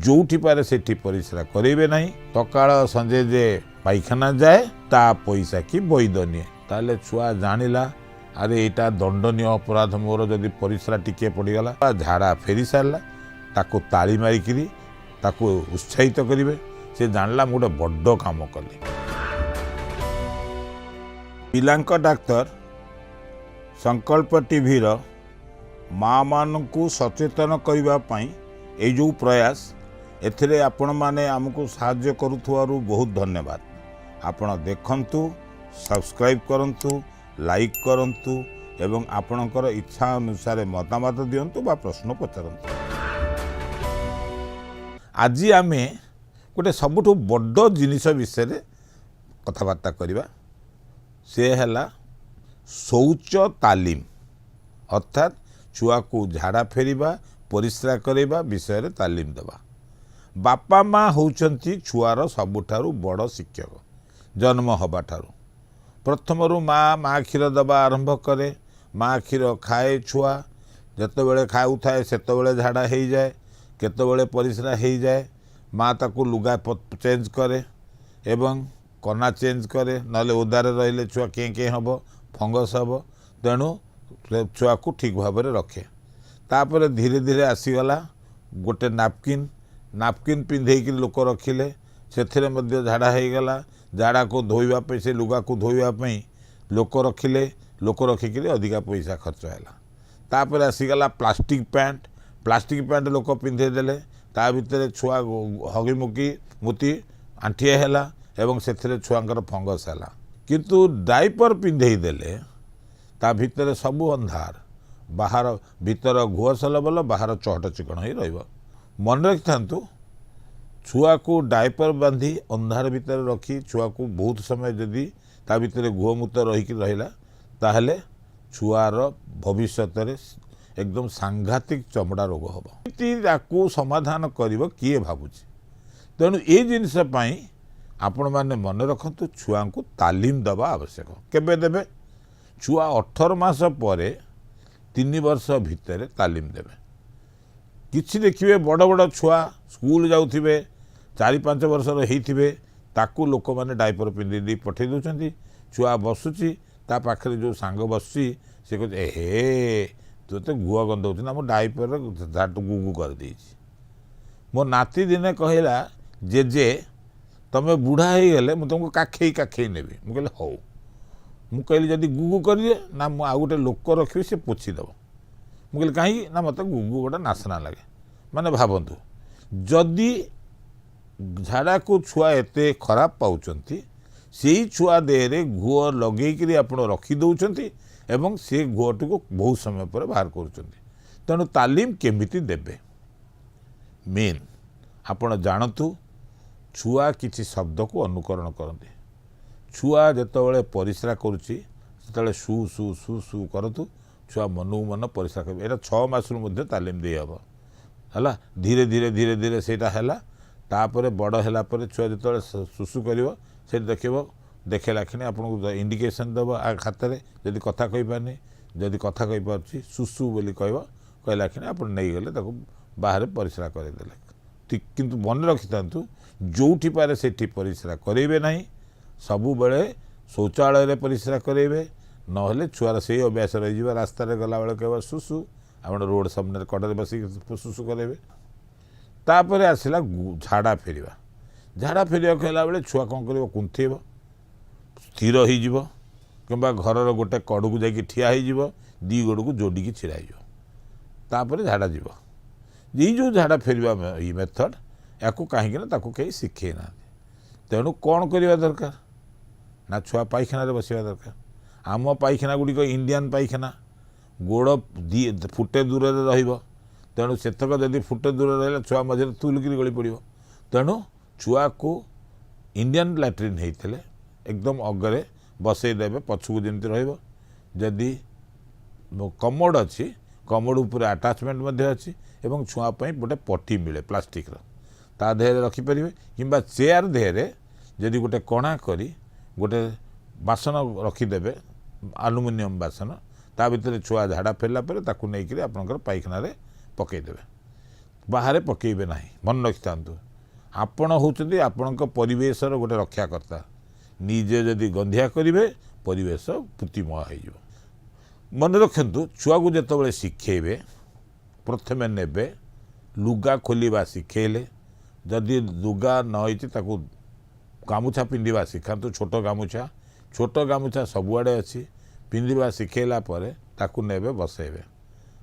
जोठी पारे सेठी परिश्रा करेंगे नहीं सकाळ संजे जे पायखाना जाए ता पैसा कि वैध निए ताले छुआ जानिला अरे यहाँ दंडनीय अपराध मोर जदि परिश्रा टिके पड़गला झाड़ा फेरी सारा ताको ताली मारिकी ताको उत्साहित करेंगे से जानला गोटे बड़ काम कली पिलांक डाक्तर संकल्प टीवीर माँ मानू सचेतन करने ये जो प्रयास एथिरे आपण माने आमको साहाय्य करुथुवारु बहुत धन्यवाद। आपण देखंतु सब्सक्राइब करंतु लाइक करंतु एवं आपणकर इच्छा अनुसार मतामत दियंतु बा प्रश्न पचारंतु। आज आमे गोटे सबुठु बड़ जिनिस विषय कथबार्ता करवा से हैला शौच तालीम अर्थात छुआ को झाड़ा फेरिबा परिश्रा करवा विषय तालीम देवा। बापा माँ होउचंती छुआर सबुठारु बड़ शिक्षक जन्म हवा ठारू प्रथम माँ क्षीर दबा आरंभ करे माँ क्षीर खाए छुआ जिते खाऊ थाए सेतबेले झाड़ा हो जाए केतबेले परिश्रा हो जाए माँ ताकू लुगा चेंज करे एवं कना चेंज करे नले ओदारे रहिले छुआ के हम फंगस हम तेणु छुआ को ठीक भाव में रखे तापर धीरे धीरे आसीगला गोटे नापकिन नापकिन पिंधेक लोक रखिले से झाड़ा हो गला झाड़ा को धोइबा से लुगा को धोइबा लोक रखिले लोक रखिक अधिका पैसा खर्च है तापर आसीगला प्लास्टिक पैंट लोक पिंधेदेले ता भितर छुआ हगी मुकी मुती आंठिए है एवं से छुआंकर फंगस है किंतु डाइपर पिंधेदेले ता भितर सबू अंधार बाहर भीतर घुआ सलबल बाहर चहट चिकण ही रहिबो। मन रखि थांतु छुआ को डाइपर बांधी अंधार भीतर रखी छुआ को बहुत समय जदि ता भितर घुआ मुत रहीकि रहिला ताहले छुआर भविष्यत एकदम सांघातिक चमड़ा रोग हम समाधान कर किए भावुची तेणु ये जिनस आपण मैंने मन रखु छुआ को तालीम दबा आवश्यक केबे देबे छुआ 18 मास पर 3 वर्ष भितर तालीम देवे किछि देखिए बड़ बड़ छुआ स्कूल जाउथिबे 4-5 वर्षर होइथिबे ताकू लोक माने डाइपर पिंधि पठे दउछंती छुआ बसुची ता पाखरे जो सांग बसुची से कहते हे तू तो गुआ गंध ना मो डाइपर गुगु कर देछि। मो नाती दिने कहला जे तमे बुढ़ा हो गले मु तुमको काखे नेबी मु कहले हौ मु कहली जदि गुगु करिए ना मु आ गोटे लोक रखी से पोछीदेव मु कहली कहीं ना मत गुगु गोटे नासना लगे माने भावतु जदि झाड़ा को छुआ एते खराब पाउचंती से छुआ देहरे घुओ लगेकरी आपण रखी दउचंती एवं से घुओटी को बहुत समय पर बाहर करुचंती तेणु तालीम केमिति देबे मेन आपण जानतु छुआ किछि शब्द को अनुकरण करते छुआ जितेबाला परिश्रा करुच्ची से सु सु सु सु करतु छुआ मनू मन परिश्रा कर यहाँ 6 मासरू तालीम दे हम है धीरे धीरे धीरे धीरे सेटा है तापर बड़ है छुआ जो सुसु कर देखो देखेला कि आपको इंडिकेशन दब आ खाते जदि कथा कही पारनी जदि कथा कही पार्ची सुसु बोली कहला कि आप नहीं गले बाहर परिश्रा करदेले किंतु मन रखि था जोठी पारे सेठी परिश्रा करेंगे नहीं सबु बेले शौचालय परिश्रा करेंगे नहले छुआर से अभ्यास रही रास्ता गला बेले कह सुसु आप रोड सामने कड़े बस सुसु करेंगे तापर आसला झाड़ा फेरवा झाड़ा फेरवा कहला बेले छुआ कौन कर कुंथेब स्थिर हो कि घर गोटे कड़ को जाकि ठिया हो दी गोड़ को जोड़ी छिड़ा तापर झाड़ा जीव ये जो झाड़ा फेरवा ये मेथड या कहीं कहीं शिखे ना तेणु कौन करवा दरकार ना छुआ पायखाना बसवा दरकार आम पायखाना गुड़िक इंडियन पायखाना गोड़ फुटे दूर रहिबो तेणु सेतक जदि फुटे दूर रहा छुआ मझे तुलकिरी गली पड़ो तेणु छुआ को इंडियन लैट्रिन होते एकदम अगरे बसईदेवे पछकू जमी रही कमोड अच्छी कमोड उपर आटाचमेंट अच्छी एवं छुआपाई गोटे पटी मिले प्लास्टिक ता देहरे रखिपारे कि चेयर देहरे जदि गोटे कणा करी गोटे बासन रखिदेवे आलुमिनियम बासन ता भितर छुआ झाड़ा फेरला ताकू नहीं आपणकर पायखाना पकईदेवे ବାହାରେ ପକାଇବେ ନାହିଁ। ମନେ ରଖିଥାନ୍ତୁ, ଆପଣ ହେଉଛନ୍ତି ଆପଣଙ୍କ ପରିବେଶର ଗୋଟେ ରକ୍ଷାକର୍ତ୍ତା। ନିଜେ ଯଦି ଗନ୍ଧିଆ କରିବେ ପରିବେଶ ପୂତିମୟ ହୋଇଯିବ। ମନେ ରଖନ୍ତୁ, ଛୁଆକୁ ଯେତେବେଳେ ଶିଖେଇବେ ପ୍ରଥମେ ନେବେ ଲୁଗା ଖୋଲିବା ଶିଖେଇଲେ, ଯଦି ଲୁଗା ନ ହେଇଛି ତାକୁ ଗାମୁଛା ପିନ୍ଧିବା ଶିଖାନ୍ତୁ। ଛୋଟ ଗାମୁଛା ସବୁଆଡ଼େ ଅଛି। ପିନ୍ଧିବା ଶିଖେଇଲା ପରେ ତାକୁ ନେବେ ବସେଇବେ।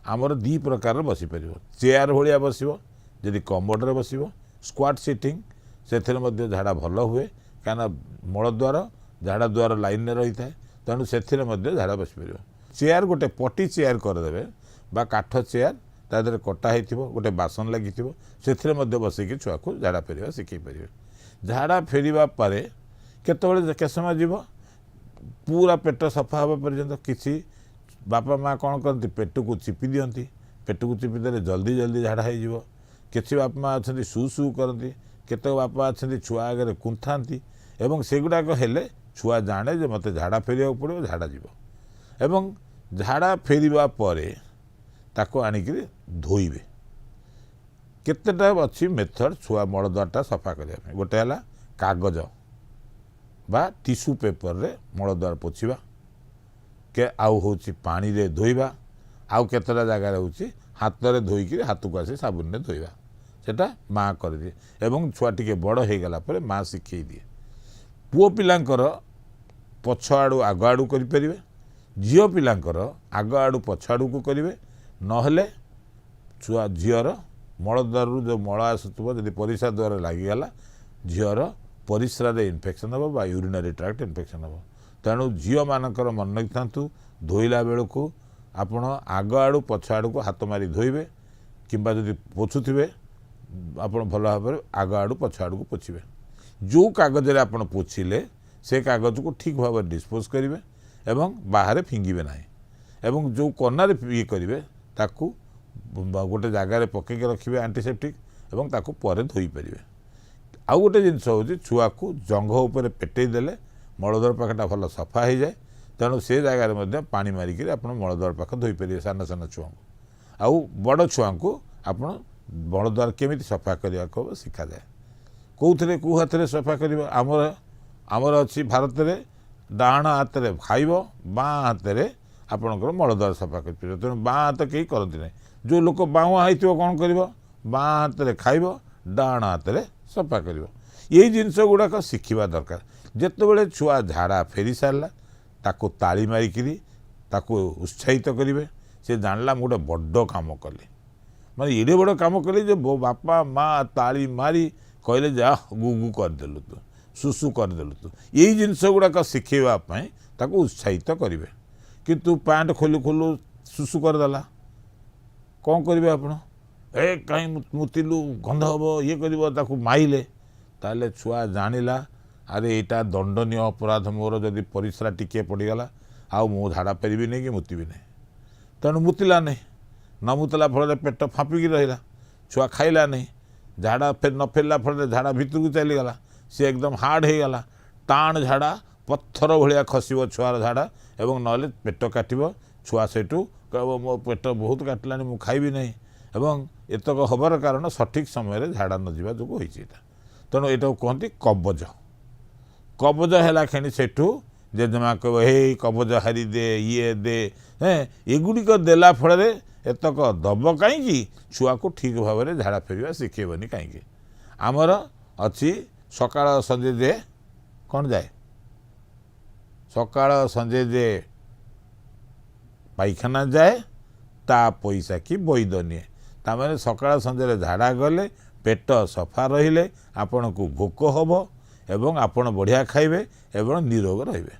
ଆମର ଦୁଇ ପ୍ରକାରର ବସିପାରିବ। ଚେୟାର ଭଳିଆ ବସିବ, ଯଦି କମୋଡ଼ରେ ବସିବ। ସ୍କ୍ୱାଟ୍ ସିଟିଂ, ସେଥିରେ ମଧ୍ୟ ଝାଡ଼ା ଭଲ ହୁଏ, କାହିଁକିନା ମଳଦ୍ୱାର ଝାଡ଼ା ଦ୍ୱାର ଲାଇନ୍ରେ ରହିଥାଏ, ତେଣୁ ସେଥିରେ ମଧ୍ୟ ଝାଡ଼ା ବସିପାରିବ। ଚେୟାର ଗୋଟେ ପଟି ଚେୟାର କରିଦେବେ ବା କାଠ ଚେୟାର, ତା ଦେହରେ କଟା ହେଇଥିବ, ଗୋଟେ ବାସନ ଲାଗିଥିବ, ସେଥିରେ ମଧ୍ୟ ବସିକି ଛୁଆକୁ ଝାଡ଼ା ଫେରିବା ଶିଖେଇ ପାରିବେ। ଝାଡ଼ା ଫେରିବା ପରେ କେତେବେଳେ କେତେ ସମୟ ଯିବ, ପୁରା ପେଟ ସଫା ହେବା ପର୍ଯ୍ୟନ୍ତ। କିଛି ବାପା ମା' କ'ଣ କରନ୍ତି, ପେଟକୁ ଚିପି ଦିଅନ୍ତି। ପେଟକୁ ଚିପି ଦେଲେ ଜଲ୍ଦି ଝାଡ଼ା ହେଇଯିବ। କିଛି ବାପା ମା' ଅଛନ୍ତି ସୁ କରନ୍ତି। କେତେକ ବାପା ଅଛନ୍ତି ଛୁଆ ଆଗରେ କୁନ୍ଥାନ୍ତି। ଏବଂ ସେଗୁଡ଼ାକ ହେଲେ ଛୁଆ ଜାଣେ ଯେ ମୋତେ ଝାଡ଼ା ଫେରିବାକୁ ପଡ଼ିବ, ଝାଡ଼ା ଯିବ। ଏବଂ ଝାଡ଼ା ଫେରିବା ପରେ ତାକୁ ଆଣିକିରି ଧୋଇବେ। କେତେଟା ଅଛି ମେଥଡ଼ ଛୁଆ ମଳଦ୍ୱାରଟା ସଫା କରିବା ପାଇଁ। ଗୋଟେ ହେଲା କାଗଜ ବା ଟିସ୍ୟୁ ପେପରରେ ମଳଦ୍ୱାର ପୋଛିବା, ଆଉ ହେଉଛି ପାଣିରେ ଧୋଇବା, ଆଉ କେତେଟା ଜାଗାରେ ହେଉଛି ହାତରେ ଧୋଇକିରି ହାତକୁ ଆସି ସାବୁନରେ ଧୋଇବା। ସେଟା ମା' କରିଦିଏ ଏବଂ ଛୁଆ ଟିକେ ବଡ଼ ହେଇଗଲା ପରେ ମା' ଶିଖେଇ ଦିଏ। ପୁଅ ପିଲାଙ୍କର ପଛ ଆଡ଼ୁ ଆଗ ଆଡ଼ୁ କରିପାରିବେ, ଝିଅ ପିଲାଙ୍କର ଆଗ ଆଡ଼ୁ ପଛ ଆଡ଼କୁ କରିବେ। ନହେଲେ ଛୁଆ ଝିଅର ମଳଦ୍ୱାରରୁ ଯେଉଁ ମଳ ଆସୁଥିବ, ଯଦି ପରିସ୍ରା ଦ୍ୱାର ଲାଗିଗଲା ଝିଅର ପରିସ୍ରାରେ ଇନଫେକ୍ସନ୍ ହେବ ବା ୟୁରିନାରୀ ଟ୍ରାକ୍ଟ ଇନଫେକ୍ସନ୍ ହେବ। ତେଣୁ ଝିଅମାନଙ୍କର ମନେ ରଖିଥାନ୍ତୁ, ଧୋଇଲା ବେଳକୁ ଆପଣ ଆଗ ଆଡ଼ୁ ପଛ ଆଡ଼କୁ ହାତ ମାରି ଧୋଇବେ, କିମ୍ବା ଯଦି ପୋଛୁଥିବେ ଆପଣ ଭଲ ଭାବରେ ଆଗ ଆଡ଼ୁ ପଛ ଆଡ଼କୁ ପୋଛିବେ। ଯେଉଁ କାଗଜରେ ଆପଣ ପୋଛିଲେ ସେ କାଗଜକୁ ଠିକ୍ ଭାବରେ ଡିସ୍ପୋଜ୍ କରିବେ ଏବଂ ବାହାରେ ଫିଙ୍ଗିବେ ନାହିଁ। ଏବଂ ଯେଉଁ କର୍ଣ୍ଣରେ ଇଏ କରିବେ ତାକୁ ଗୋଟେ ଜାଗାରେ ପକାଇକି ରଖିବେ ଆଣ୍ଟିସେପ୍ଟିକ୍, ଏବଂ ତାକୁ ପରେ ଧୋଇପାରିବେ। ଆଉ ଗୋଟେ ଜିନିଷ ହେଉଛି, ଛୁଆକୁ ଜଙ୍ଘ ଉପରେ ପେଟେଇ ଦେଲେ ମଳଦ୍ୱାର ପାଖଟା ଭଲ ସଫା ହେଇଯାଏ। ତେଣୁ ସେ ଜାଗାରେ ମଧ୍ୟ ପାଣି ମାରିକିରି ଆପଣ ମଳଦ୍ୱାର ପାଖ ଧୋଇପାରିବେ ସାନ ଛୁଆଙ୍କୁ। ଆଉ ବଡ଼ ଛୁଆଙ୍କୁ ଆପଣ ମଳଦ୍ୱାର କେମିତି ସଫା କରିବାକୁ ହେବ ଶିଖାଯାଏ। କେଉଁଥିରେ କେଉଁ ହାତରେ ସଫା କରିବ, ଆମର ଅଛି ଭାରତରେ ଡାହାଣ ହାତରେ ଖାଇବ, ବାଁ ହାତରେ ଆପଣଙ୍କର ମଳଦ୍ୱାର ସଫା କରିପାରିବ। ତେଣୁ ବାଁ ହାତ କେହି କରନ୍ତି ନାହିଁ। ଯେଉଁ ଲୋକ ବାଉଁଆ ହେଇଥିବ କ'ଣ କରିବ, ବାଁ ହାତରେ ଖାଇବ, ଡାହାଣ ହାତରେ ସଫା କରିବ। ଏଇ ଜିନିଷ ଗୁଡ଼ାକ ଶିଖିବା ଦରକାର। ଯେତେବେଳେ ଛୁଆ ଝାଡ଼ା ଫେରି ସାରିଲା ତାକୁ ତାଳି ମାରିକିରି ତାକୁ ଉତ୍ସାହିତ କରିବେ। ସେ ଜାଣିଲା ମୁଁ ଗୋଟେ ବଡ଼ କାମ କଲି, ମାନେ ଏଡ଼େ ବଡ଼ କାମ କଲି ଯେ ବାପା ମା' ତାଳି ମାରି କହିଲେ ଯା ଗୁଗୁ କରିଦେଲୁ ତୁ, ସୁସୁ କରିଦେଲୁ ତୁ। ଏଇ ଜିନିଷ ଗୁଡ଼ାକ ଶିଖେଇବା ପାଇଁ ତାକୁ ଉତ୍ସାହିତ କରିବେ। କିନ୍ତୁ ପ୍ୟାଣ୍ଟ ଖୋଲୁ ସୁସୁ କରିଦେଲା, କ'ଣ କରିବେ ଆପଣ? କାହିଁ ମୁତିଲୁ, ଗନ୍ଧ ହେବ, ଇଏ କରିବ, ତାକୁ ମାଇଲେ, ତାହେଲେ ଛୁଆ ଜାଣିଲା ଆରେ ଏଇଟା ଦଣ୍ଡନୀୟ ଅପରାଧ, ମୋର ଯଦି ପରିସ୍ରା ଟିକିଏ ପଡ଼ିଗଲା ଆଉ ମୁଁ ଝାଡ଼ା ଫେରିବିନି କି ମୁତିବି ନାହିଁ। ତେଣୁ ମୁତିଲା ନାହିଁ। ନ ମୁତିଲା ଫଳରେ ପେଟ ଫାମ୍ପିକି ରହିଲା, ଛୁଆ ଖାଇଲା ନାହିଁ। ଝାଡ଼ା ନ ଫେରିଲା ଫଳରେ ଝାଡ଼ା ଭିତରକୁ ଚାଲିଗଲା, ସେ ଏକଦମ ହାର୍ଡ଼ ହେଇଗଲା। ଟାଣ ଝାଡ଼ା ପଥର ଭଳିଆ ଖସିବ ଛୁଆର ଝାଡ଼ା, ଏବଂ ନହେଲେ ପେଟ କାଟିବ। ଛୁଆ ସେଇଠୁ କହିବ ମୋ ପେଟ ବହୁତ କାଟିଲାଣି, ମୁଁ ଖାଇବି ନାହିଁ। ଏବଂ ଏତକ ହେବାର କାରଣ ସଠିକ୍ ସମୟରେ ଝାଡ଼ା ନ ଯିବା ଯୋଗୁଁ ହୋଇଛି ଏଇଟା। ତେଣୁ ଏଇଟାକୁ କୁହନ୍ତି କବଜ। କବଜ ହେଲା କ୍ଷଣି ସେଠୁ ଜେଜେମା କହିବ ହେଇ କବଜ ହାରି ଦେ, ଇଏ ଦେ, ଏଗୁଡ଼ିକ ଦେଲା ଫଳରେ ଏତକ ଦବ କାହିଁକି, ଛୁଆକୁ ଠିକ୍ ଭାବରେ ଝାଡ଼ା ଫେରିବା ଶିଖେଇବନି କାହିଁକି। ଆମର ଅଛି ସକାଳ ସଞ୍ଜେ ଯେ କ'ଣ ଯାଏ, ସକାଳ ସଞ୍ଜେ ଯେ ପାଇଖାନା ଯାଏ ତା ପଇସା କି ବୈଦ ନିଏ। ତାମାନେ ସକାଳ ସଞ୍ଜରେ ଝାଡ଼ା ଗଲେ ପେଟ ସଫା ରହିଲେ ଆପଣଙ୍କୁ ଭୋକ ହେବ ଏବଂ ଆପଣ ବଢ଼ିଆ ଖାଇବେ ଏବଂ ନିରୋଗ ରହିବେ।